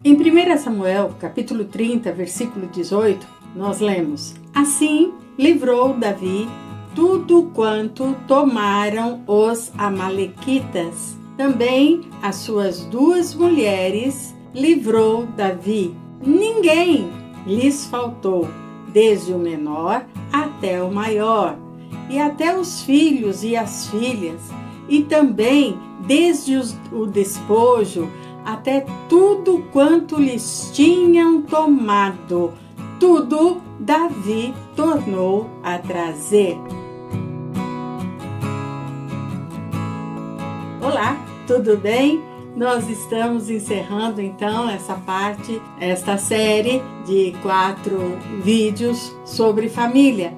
Em 1 Samuel, capítulo 30, versículo 18, nós lemos: Assim livrou Davi tudo quanto tomaram os amalequitas. Também as suas 2 mulheres livrou Davi. Ninguém lhes faltou, desde o menor até o maior, e até os filhos e as filhas, e também desde o despojo até tudo quanto lhes tinham tomado, tudo Davi tornou a trazer. Olá, tudo bem? Nós estamos encerrando então esta série de 4 vídeos sobre família.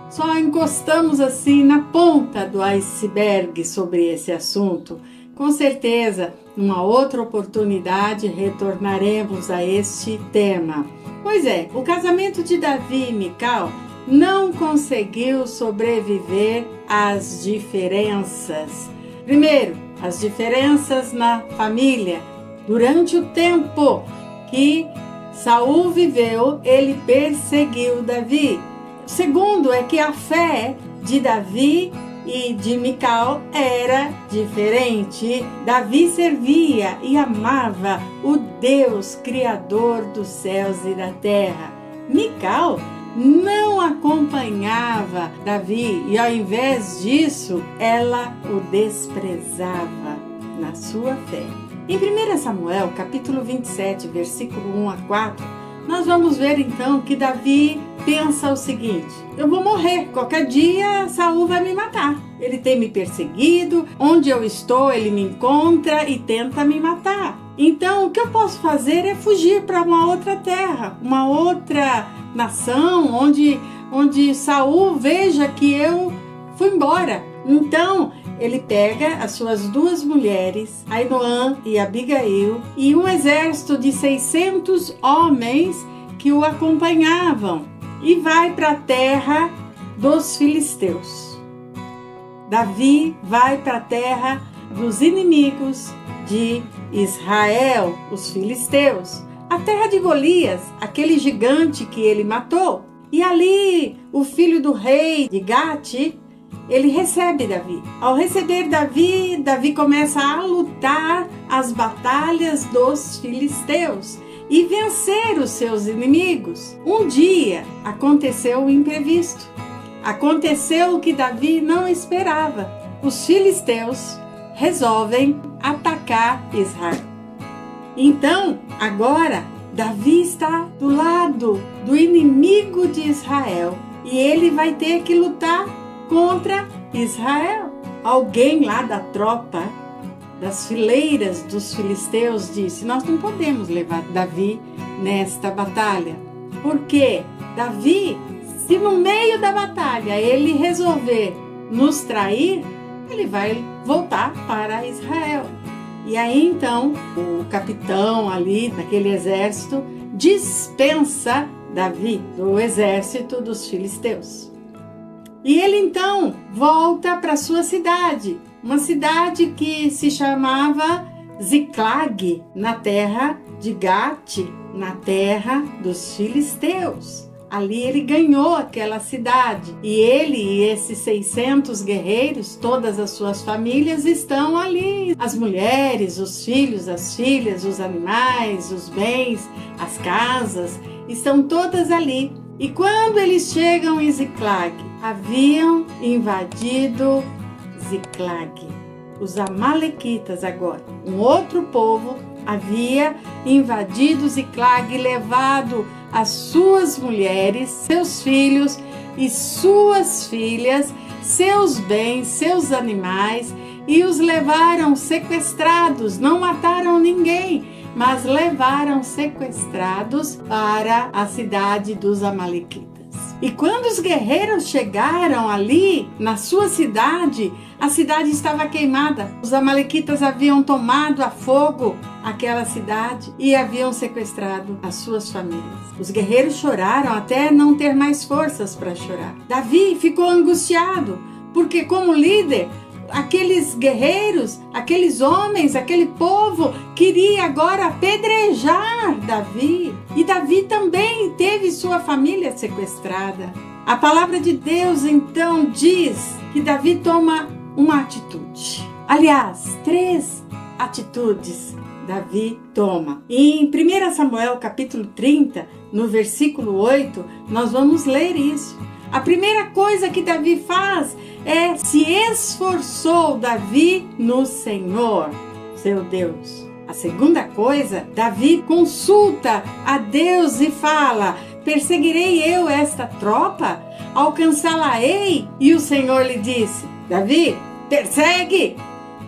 Só encostamos assim na ponta do iceberg sobre esse assunto. Com certeza, numa outra oportunidade, retornaremos a este tema. Pois é, o casamento de Davi e Mical não conseguiu sobreviver às diferenças. Primeiro, as diferenças na família. Durante o tempo que Saul viveu, ele perseguiu Davi. Segundo é que a fé de Davi e de Mical era diferente. Davi servia e amava o Deus Criador dos céus e da terra. Mical não acompanhava Davi e, ao invés disso, ela o desprezava na sua fé. Em 1 Samuel, capítulo 27, versículo 1 a 4, nós vamos ver então que Davi pensa o seguinte: eu vou morrer, qualquer dia Saul vai me matar. Ele tem me perseguido, onde eu estou ele me encontra e tenta me matar. Então o que eu posso fazer é fugir para uma outra terra, uma outra nação, onde Saul veja que eu fui embora. Então ele pega as suas 2 mulheres, Ainoã e Abigail, e um exército de 600 homens que o acompanhavam, e vai para a terra dos filisteus. Davi vai para a terra dos inimigos de Israel, os filisteus, a terra de Golias, aquele gigante que ele matou. E ali o filho do rei de Gate, ele recebe Davi. Ao receber Davi, Davi começa a lutar as batalhas dos filisteus e vencer os seus inimigos. Um dia aconteceu o imprevisto. Aconteceu o que Davi não esperava. Os filisteus resolvem atacar Israel. Então, agora, Davi está do lado do inimigo de Israel e ele vai ter que lutar contra Israel. Alguém lá da tropa, das fileiras dos filisteus, disse: nós não podemos levar Davi nesta batalha. Porque Davi, se no meio da batalha ele resolver nos trair, ele vai voltar para Israel. E aí então o capitão ali daquele exército dispensa Davi do exército dos filisteus. E ele então volta para sua cidade, uma cidade que se chamava Ziclag, na terra de Gate, na terra dos filisteus. Ali ele ganhou aquela cidade e ele e esses 600 guerreiros, todas as suas famílias estão ali. As mulheres, os filhos, as filhas, os animais, os bens, as casas, estão todas ali. E quando eles chegam em Ziclag, haviam invadido Ziclag. Os amalequitas agora, um outro povo, havia invadido Ziclag e levado as suas mulheres, seus filhos e suas filhas, seus bens, seus animais, e os levaram sequestrados. Não mataram ninguém, mas levaram sequestrados para a cidade dos amalequitas. E quando os guerreiros chegaram ali na sua cidade, a cidade estava queimada. Os amalequitas haviam tomado a fogo aquela cidade e haviam sequestrado as suas famílias. Os guerreiros choraram até não ter mais forças para chorar. Davi ficou angustiado, porque como líder, aqueles guerreiros, aqueles homens, aquele povo queria agora apedrejar Davi. E Davi também teve sua família sequestrada. A palavra de Deus então diz que Davi toma uma atitude. Aliás, 3 atitudes Davi toma. Em 1 Samuel capítulo 30, no versículo 8, nós vamos ler isso. A primeira coisa que Davi faz é se esforçou Davi no Senhor, seu Deus. A segunda coisa, Davi consulta a Deus e fala: perseguirei eu esta tropa? Alcançá-la-ei? E o Senhor lhe disse: Davi, persegue,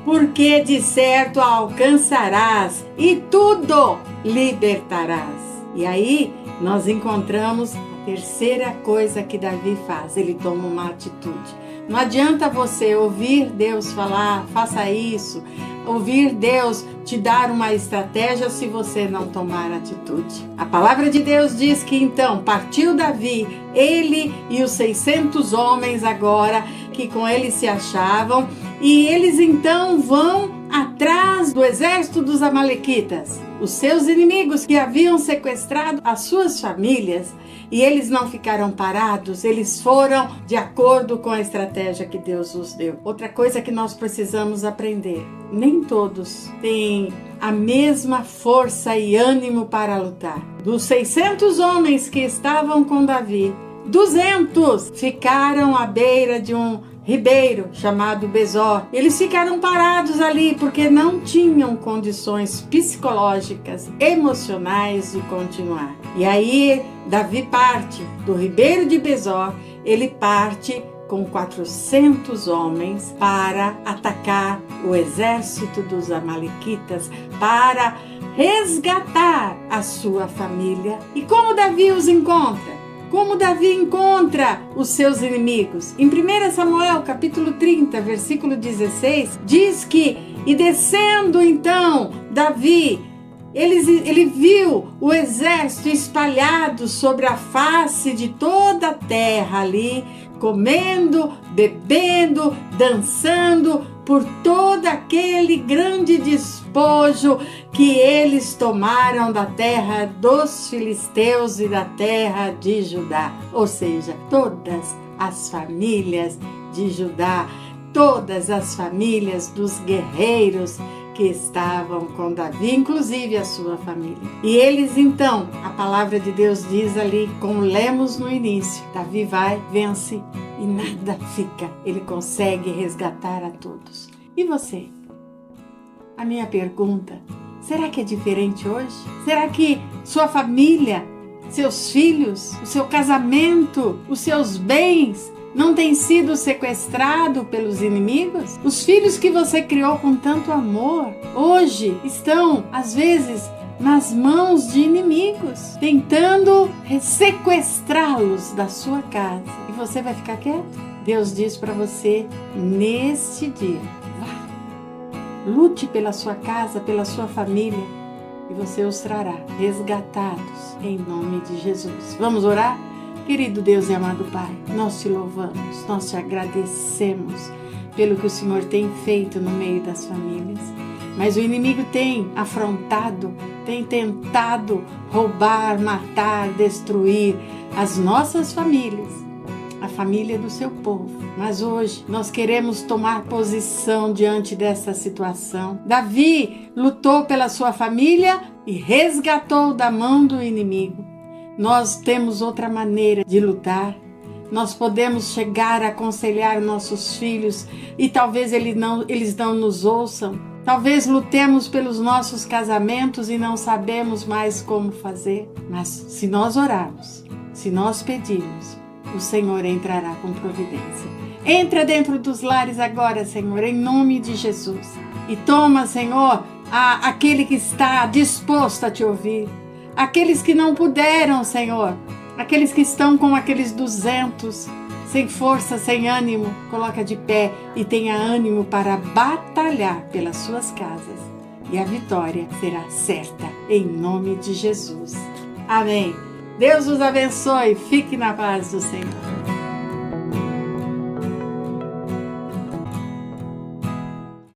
porque de certo a alcançarás e tudo libertarás. E aí nós encontramos a terceira coisa que Davi faz. Ele toma uma atitude. Não adianta você ouvir Deus falar, faça isso, ouvir Deus te dar uma estratégia se você não tomar atitude. A palavra de Deus diz que então partiu Davi, ele e os 600 homens agora que com ele se achavam, e eles então vão atrás do exército dos amalequitas, os seus inimigos que haviam sequestrado as suas famílias. E eles não ficaram parados, eles foram de acordo com a estratégia que Deus os deu. Outra coisa que nós precisamos aprender: nem todos têm a mesma força e ânimo para lutar. Dos 600 homens que estavam com Davi, 200 ficaram à beira de um ribeiro chamado Besor. Eles ficaram parados ali porque não tinham condições psicológicas, emocionais de continuar. E aí Davi parte do ribeiro de Besor, ele parte com 400 homens para atacar o exército dos amalequitas, para resgatar a sua família. E como Davi os encontra? Como Davi encontra os seus inimigos? Em 1 Samuel capítulo 30, versículo 16, diz que, e descendo então Davi, ele viu o exército espalhado sobre a face de toda a terra ali, comendo, bebendo, dançando por todo aquele grande despojo que eles tomaram da terra dos filisteus e da terra de Judá. Ou seja, todas as famílias de Judá, todas as famílias dos guerreiros que estavam com Davi, inclusive a sua família. E eles então, a palavra de Deus diz ali, como lemos no início, Davi vai, vence e nada fica. Ele consegue resgatar a todos. E você? A minha pergunta, será que é diferente hoje? Será que sua família, seus filhos, o seu casamento, os seus bens não tem sido sequestrado pelos inimigos? Os filhos que você criou com tanto amor, hoje estão, às vezes, nas mãos de inimigos, tentando sequestrá-los da sua casa. E você vai ficar quieto? Deus diz para você, neste dia, vá, lute pela sua casa, pela sua família, e você os trará resgatados em nome de Jesus. Vamos orar? Querido Deus e amado Pai, nós te louvamos, nós te agradecemos pelo que o Senhor tem feito no meio das famílias. Mas o inimigo tem afrontado, tem tentado roubar, matar, destruir as nossas famílias, a família do seu povo. Mas hoje nós queremos tomar posição diante dessa situação. Davi lutou pela sua família e resgatou da mão do inimigo. Nós temos outra maneira de lutar. Nós podemos chegar a aconselhar nossos filhos e talvez eles não nos ouçam. Talvez lutemos pelos nossos casamentos e não sabemos mais como fazer. Mas se nós orarmos, se nós pedirmos, o Senhor entrará com providência. Entra dentro dos lares agora, Senhor, em nome de Jesus. E toma, Senhor, aquele que está disposto a te ouvir. Aqueles que não puderam, Senhor, aqueles que estão com aqueles 200, sem força, sem ânimo, coloca de pé e tenha ânimo para batalhar pelas suas casas. E a vitória será certa, em nome de Jesus. Amém. Deus os abençoe. Fique na paz do Senhor.